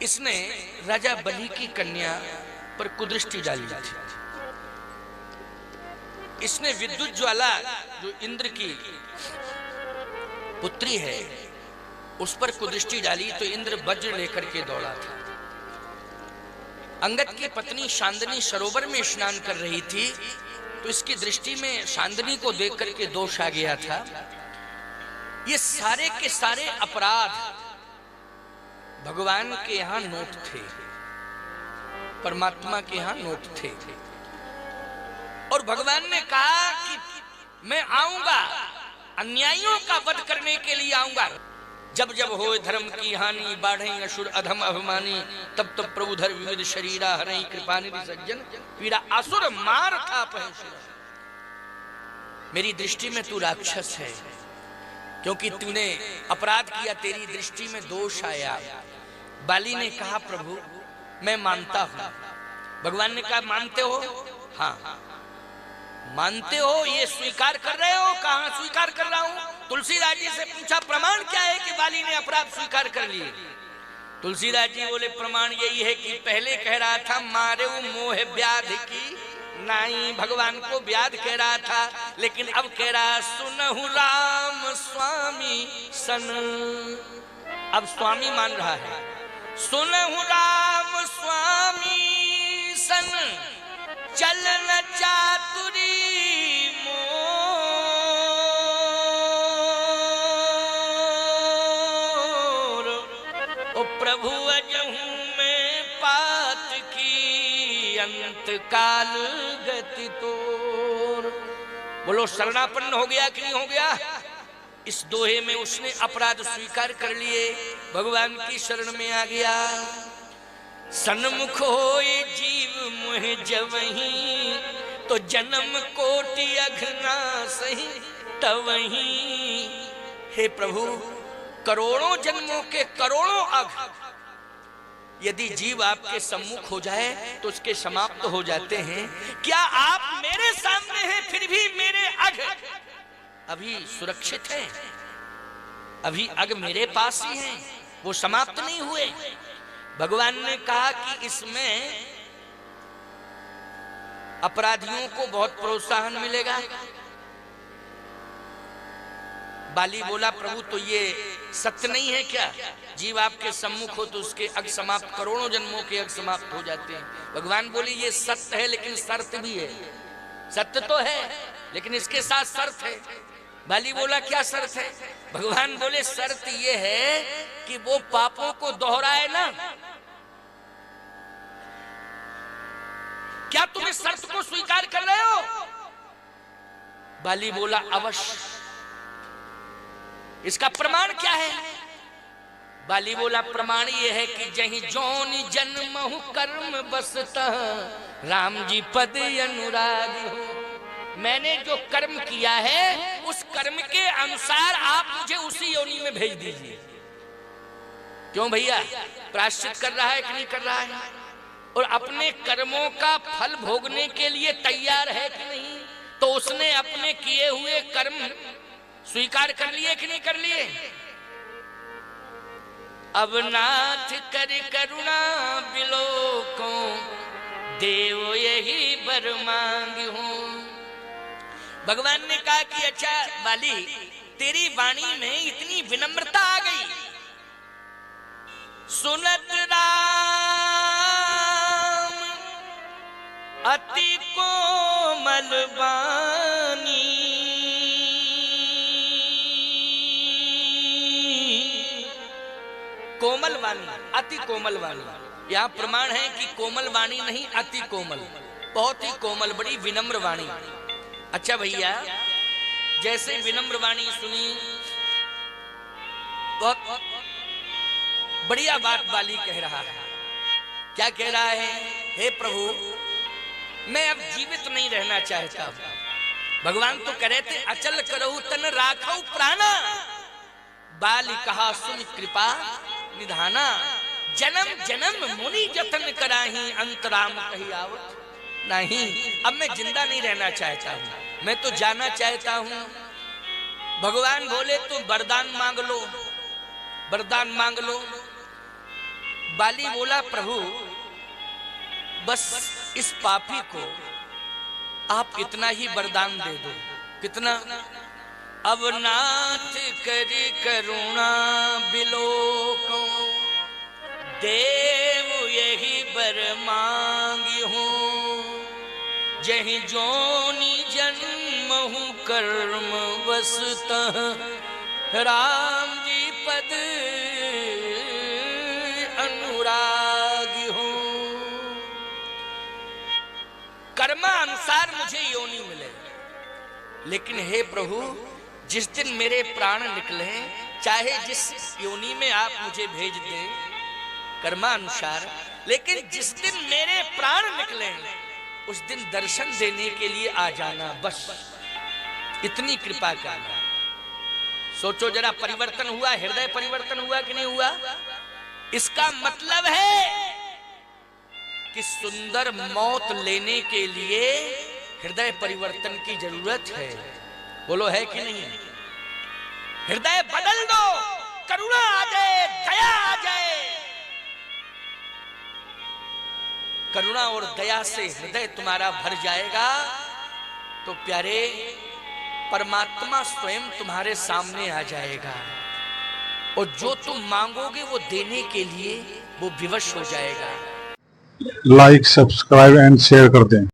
इसने राजा बलि की कन्या पर कुदृष्टि डाली थी। इसने विद्युत ज्वाला जो इंद्र की पुत्री है उस पर कुदृष्टि डाली तो इंद्र वज्र लेकर के दौड़ा था। अंगद की पत्नी शांदनी सरोवर में स्नान कर रही थी तो इसकी दृष्टि में शांदनी को देख करके दोष आ गया था। ये सारे के सारे अपराध भगवान के यहां नोट थे, परमात्मा के यहां नोट थे। और भगवान ने कहा कि मैं आऊंगा, अन्यायियों का वध करने के लिए आऊंगा। जब जब होए धर्म की हानि, बाढ़े असुर अधम अभिमानी, तब तब प्रभु धर विविध शरीरा, हरई कृपा निधि सज्जन पीड़ा, असुर मार था पहुंच। मेरी दृष्टि में तू राक्षस है क्योंकि तूने अपराध किया, तेरी दृष्टि में दोष आया। बाली ने कहा प्रभु मैं मानता हूं। भगवान ने कहा मानते हो? हाँ मानते हो, ये स्वीकार कर रहे हो? कहां स्वीकार कर रहा हूं? तुलसीदास जी से पूछा प्रमाण क्या है कि बाली ने अपराध स्वीकार कर लिए? तुलसीदास जी बोले प्रमाण यही है कि पहले कह रहा था मारे मोह व्याध की नाई, भगवान को व्याध कह रहा था, लेकिन अब कह रहा सुनहु राम स्वामी सन। अब स्वामी मान रहा है। सुनहु राम स्वामी सन, चलन चातुरी मोर, ओ प्रभु अजहू में पात की अंत काल गति तोर। बोलो शरणापन्न हो गया कि नहीं हो गया? इस दोहे में उसने अपराध स्वीकार कर लिए, भगवान की शरण में आ गया। सन्मुख होए जीव मुह जवहीं, तो जन्म कोटि अघना सही तवहीं। हे प्रभु करोड़ों जन्मों के करोड़ों अघ यदि जीव आपके सम्मुख हो जाए तो उसके समाप्त हो जाते हैं। क्या आप मेरे सामने हैं फिर भी मेरे अघ अभी सुरक्षित हैं? अभी अघ मेरे पास ही हैं, वो समाप्त नहीं हुए। भगवान ने कहा कि इसमें अपराधियों को बहुत प्रोत्साहन मिलेगा। बाली बोला प्रभु तो ये सत्य नहीं है क्या? जीव आपके सम्मुख हो तो उसके अग समाप्त, करोड़ों जन्मों के अग समाप्त हो जाते हैं। भगवान बोले ये सत्य है लेकिन शर्त भी है। सत्य तो है लेकिन इसके साथ शर्त है। बाली बोला क्या शर्त है? भगवान बोले शर्त ये है कि वो पापों को दोहराए ना। क्या तुम इस शर्त को स्वीकार कर रहे हो? बाली बोला अवश्य। इसका प्रमाण क्या है? बाली बोला प्रमाण ये है कि जहीं जोनि जन्महु कर्म बसता, राम जी पद अनुरागी हो। मैंने जो कर्म किया है उस कर्म के अनुसार आप मुझे उसी योनि में भेज दीजिए। क्यों भैया? प्रायश्चित कर रहा है कि नहीं कर रहा है? और अपने कर्मों का फल भोगने के लिए तैयार है कि नहीं? तो उसने अपने किए हुए कर्म स्वीकार कर लिए कि नहीं कर लिए? अब नाथ कर करुणा बिलोको, देव यही बर मांगी हूं। भगवान ने कहा कि अच्छा बाली तेरी वाणी में इतनी विनम्रता आ गई। सुनत राम अति कोमल वाणी, कोमल वाणी, अति कोमल वाणी। यहाँ प्रमाण है कि कोमल वाणी नहीं, अति कोमल, बहुत ही कोमल, बड़ी विनम्र वाणी। अच्छा भैया जैसे विनम्र वाणी सुनी, बहुत बढ़िया बात बाली कह रहा है। क्या कह रहा है? हे प्रभु मैं अब जीवित नहीं रहना चाहता हूं। भगवान तो कह रहे थे अचल करहु तन राखौ प्राणा, बाली कहा सुन कृपा निधाना, जन्म जन्म मुनि जतन कराही, अंतराम कही आवत नहीं। अब मैं जिंदा नहीं रहना चाहता हूं, मैं तो जाना चाहता हूं। भगवान बोले तो वरदान मांग लो, वरदान मांग लो। बाली बोला प्रभु बस इस पापी को आप इतना ही वरदान दे दो। कितना? अब नाथ करी करुणा बिलोको, देव यही बर मांगी हूँ, जही जोनी जन्म हूँ कर्म वसतः, राम जी पद अनुरागी हूँ। कर्मानुसार मुझे योनि मिले, लेकिन हे प्रभु जिस दिन मेरे प्राण निकले, चाहे जिस योनि में आप मुझे भेज दें कर्मानुसार, लेकिन जिस दिन मेरे प्राण निकले उस दिन दर्शन देने के लिए आ जाना, बस इतनी कृपा करना। सोचो जरा, परिवर्तन हुआ, हृदय परिवर्तन हुआ कि नहीं हुआ? इसका मतलब है कि सुंदर मौत लेने के लिए हृदय परिवर्तन की जरूरत है। बोलो है कि नहीं? हृदय बदल दो, करुणा आ जाए, दया आ जाए। करुणा और दया से हृदय तुम्हारा भर जाएगा तो प्यारे परमात्मा स्वयं तुम्हारे सामने आ जाएगा, और जो तुम मांगोगे वो देने के लिए वो विवश हो जाएगा। लाइक, सब्सक्राइब एंड शेयर कर दें।